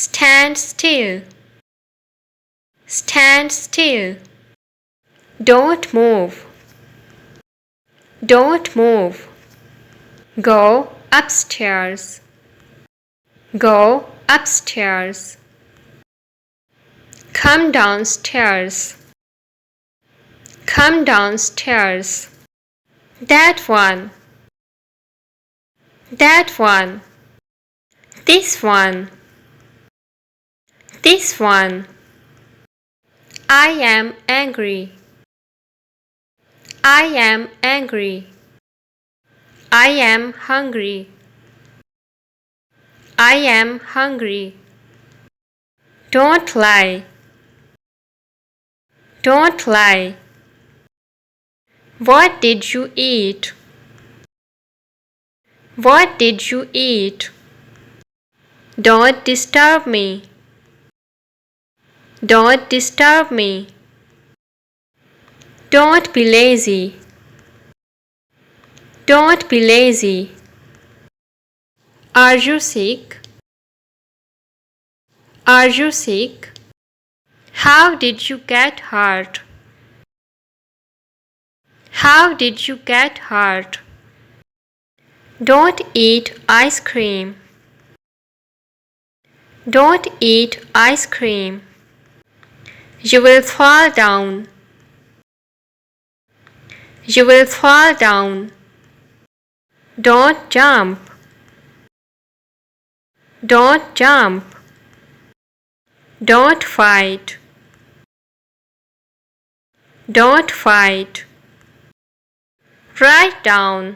Stand still. Stand still. Don't move. Don't move. Go upstairs. Go upstairs. Come downstairs. Come downstairs. That one. That one. This one. This one. I am angry. I am angry. I am hungry. I am hungry. Don't lie. Don't lie. What did you eat? What did you eat? Don't disturb me. Don't disturb me. Don't be lazy. Don't be lazy. Are you sick? Are you sick? How did you get hurt? How did you get hurt? Don't eat ice cream. Don't eat ice cream. You will fall down. You will fall down. Don't jump. Don't jump. Don't fight. Don't fight. Write down.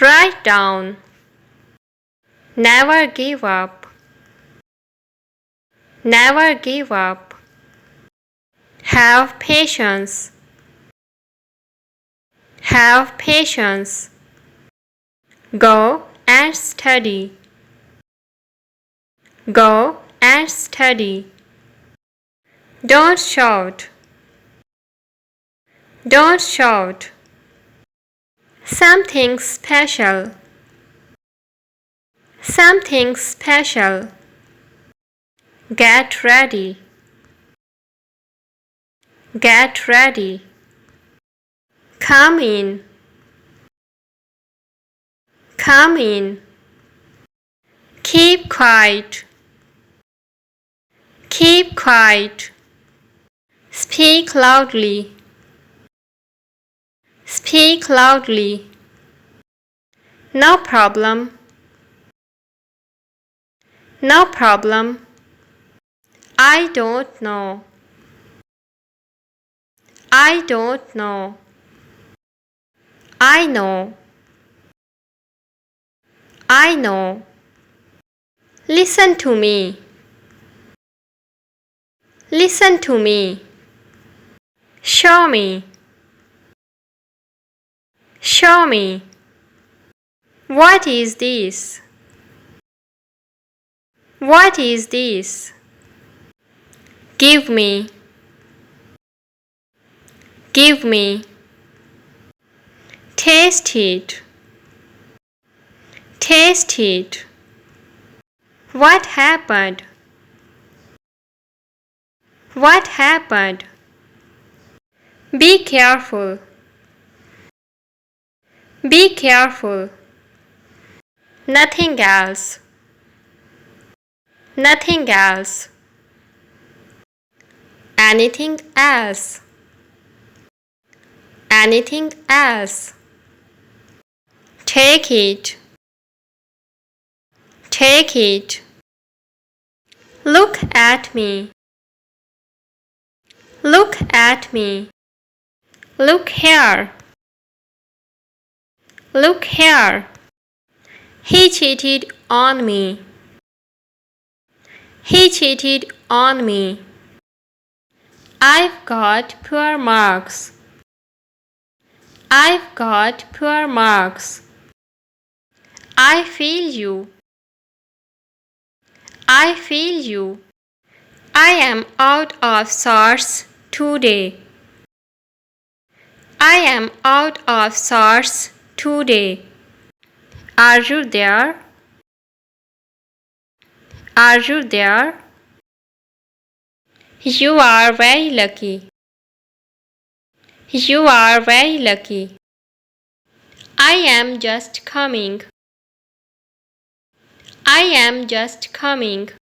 Write down. Never give up. Never give up. Have patience. Have patience. Go and study. Go and study. Don't shout. Don't shout. Something special. Something special. Get ready. Get ready. Come in. Come in. Keep quiet. Keep quiet. Speak loudly. Speak loudly. No problem. No problem. I don't know. I don't know. I know. I know. Listen to me. Listen to me. Show me. Show me. What is this? What is this? Give me. Give me. Taste it. Taste it. What happened? What happened? Be careful. Be careful. Nothing else. Nothing else. Anything else. Anything else. Take it. Take it. Look at me. Look at me. Look here. Look here. He cheated on me. He cheated on me. I've got poor marks. I've got poor marks. I feel you. I feel you. I am out of sorts today. I am out of sorts today. Are you there? Are you there? You are very lucky. You are very lucky. I am just coming. I am just coming.